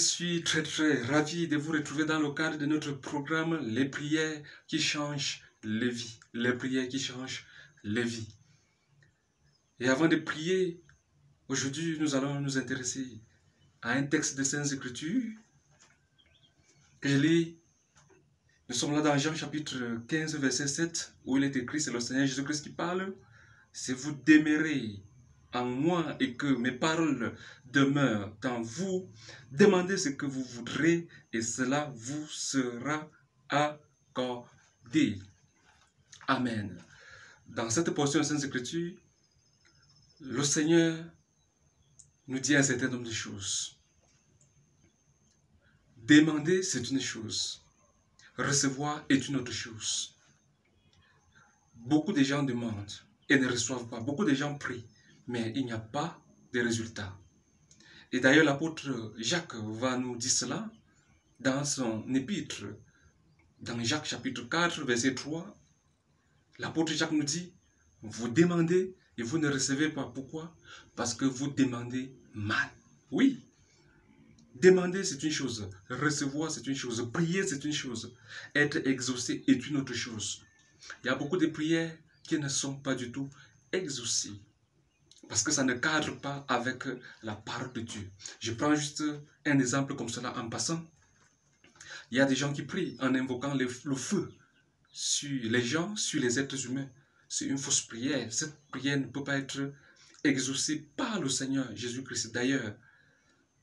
suis très ravi de vous retrouver dans le cadre de notre programme Les prières qui changent les vies. Les prières qui changent les vies. Et avant de prier, aujourd'hui nous allons nous intéresser à un texte de Saintes Écritures que je lis. Nous sommes là dans Jean chapitre 15 verset 7 où il est écrit, c'est le Seigneur Jésus-Christ qui parle. Si vous demeurez en moi et que mes paroles demeurent en vous, demandez ce que vous voudrez et cela vous sera accordé. Amen. Dans cette portion de Saintes Écritures, le Seigneur nous dit un certain nombre de choses. Demander, c'est une chose. Recevoir est une autre chose. Beaucoup de gens demandent et ne reçoivent pas. Beaucoup de gens prient, mais il n'y a pas de résultat. Et d'ailleurs, l'apôtre Jacques va nous dire cela dans son épître. Dans Jacques chapitre 4, verset 3, l'apôtre Jacques nous dit, vous demandez et vous ne recevez pas. Pourquoi? Parce que vous demandez mal. Oui, demander c'est une chose, recevoir c'est une chose, prier c'est une chose, être exaucé est une autre chose. Il y a beaucoup de prières qui ne sont pas du tout exaucées. Parce que ça ne cadre pas avec la parole de Dieu. Je prends juste un exemple comme cela en passant. Il y a des gens qui prient en invoquant le feu sur les gens, sur les êtres humains. C'est une fausse prière. Cette prière ne peut pas être exaucée par le Seigneur Jésus-Christ. D'ailleurs,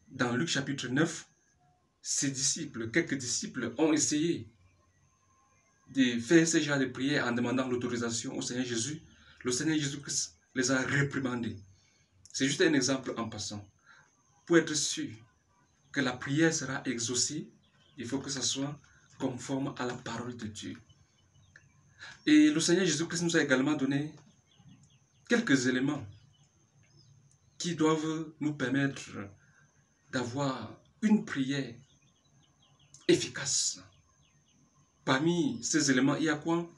dans Luc chapitre 9, ses disciples, quelques disciples ont essayé de faire ce genre de prière en demandant l'autorisation au Seigneur Jésus. Le Seigneur Jésus-Christ les a réprimandés. C'est juste un exemple en passant. Pour être sûr que la prière sera exaucée, il faut que ça soit conforme à la parole de Dieu. Et le Seigneur Jésus-Christ nous a également donné quelques éléments qui doivent nous permettre d'avoir une prière efficace. Parmi ces éléments, il y a quoi?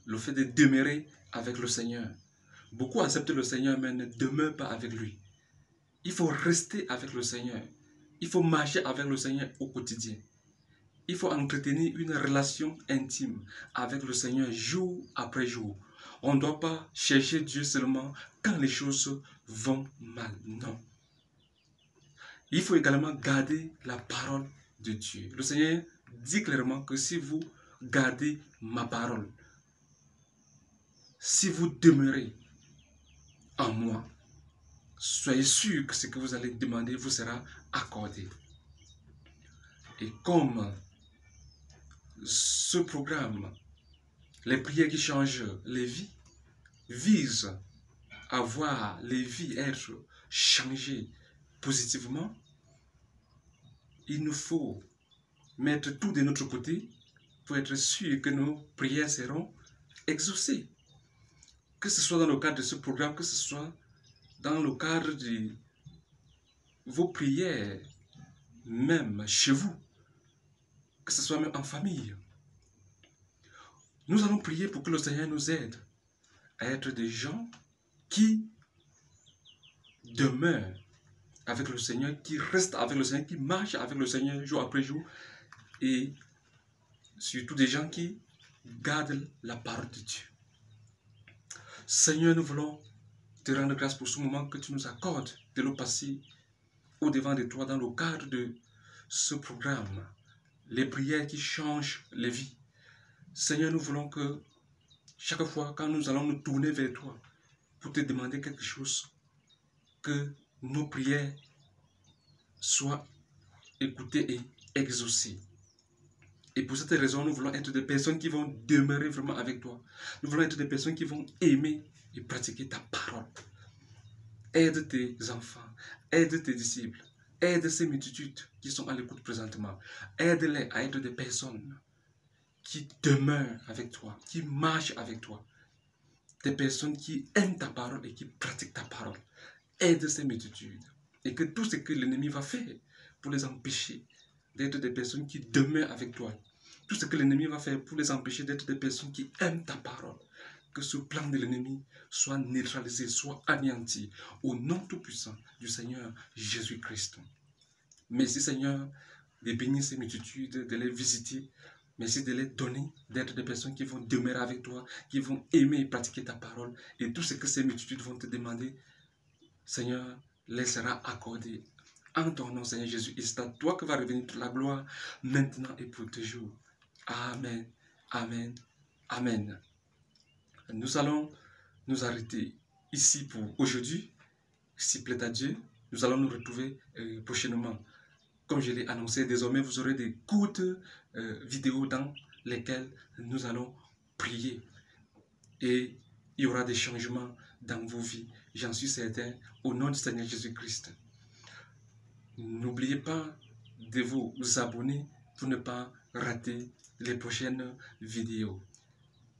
Le fait de demeurer avec le Seigneur. Beaucoup acceptent le Seigneur, mais ne demeurent pas avec lui. Il faut rester avec le Seigneur. Il faut marcher avec le Seigneur au quotidien. Il faut entretenir une relation intime avec le Seigneur jour après jour. On ne doit pas chercher Dieu seulement quand les choses vont mal. Non. Il faut également garder la parole de Dieu. Le Seigneur dit clairement que si vous gardez ma parole, si vous demeurez en moi, soyez sûr que ce que vous allez demander vous sera accordé. Et comme ce programme, les prières qui changent les vies, vise à voir les vies être changées positivement, il nous faut mettre tout de notre côté pour être sûr que nos prières seront exaucées. Que ce soit dans le cadre de ce programme, que ce soit dans le cadre de vos prières, même chez vous, que ce soit même en famille. Nous allons prier pour que le Seigneur nous aide à être des gens qui demeurent avec le Seigneur, qui restent avec le Seigneur, qui marchent avec le Seigneur jour après jour, et surtout des gens qui gardent la parole de Dieu. Seigneur, nous voulons te rendre grâce pour ce moment que tu nous accordes de le passer au-devant de toi dans le cadre de ce programme, les prières qui changent les vies. Seigneur, nous voulons que chaque fois quand nous allons nous tourner vers toi pour te demander quelque chose, que nos prières soient écoutées et exaucées. Et pour cette raison, nous voulons être des personnes qui vont demeurer vraiment avec toi. Nous voulons être des personnes qui vont aimer et pratiquer ta parole. Aide tes enfants, aide tes disciples, aide ces multitudes qui sont à l'écoute présentement. Aide-les à être des personnes qui demeurent avec toi, qui marchent avec toi. Des personnes qui aiment ta parole et qui pratiquent ta parole. Aide ces multitudes. Et que tout ce que l'ennemi va faire pour les empêcher d'être des personnes qui demeurent avec toi, tout ce que l'ennemi va faire pour les empêcher d'être des personnes qui aiment ta parole, que ce plan de l'ennemi soit neutralisé, soit anéanti, au nom tout-puissant du Seigneur Jésus-Christ. Merci Seigneur de bénir ces multitudes, de les visiter. Merci de les donner, d'être des personnes qui vont demeurer avec toi, qui vont aimer et pratiquer ta parole. Et tout ce que ces multitudes vont te demander, Seigneur, les sera accordé. En ton nom, Seigneur Jésus, et c'est à toi que va revenir toute la gloire, maintenant et pour toujours. Amen, amen, amen. Nous allons nous arrêter ici pour aujourd'hui. S'il plaît à Dieu, nous allons nous retrouver prochainement. Comme je l'ai annoncé, désormais vous aurez des courtes vidéos dans lesquelles nous allons prier. Et il y aura des changements dans vos vies, j'en suis certain, au nom du Seigneur Jésus-Christ. N'oubliez pas de vous abonner pour ne pas rater les prochaines vidéos.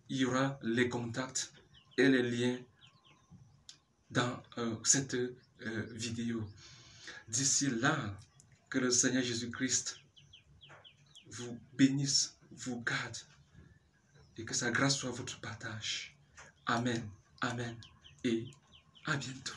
Il y aura les contacts et les liens dans cette vidéo. D'ici là, que le Seigneur Jésus-Christ vous bénisse, vous garde et que sa grâce soit votre partage. Amen, amen et à bientôt.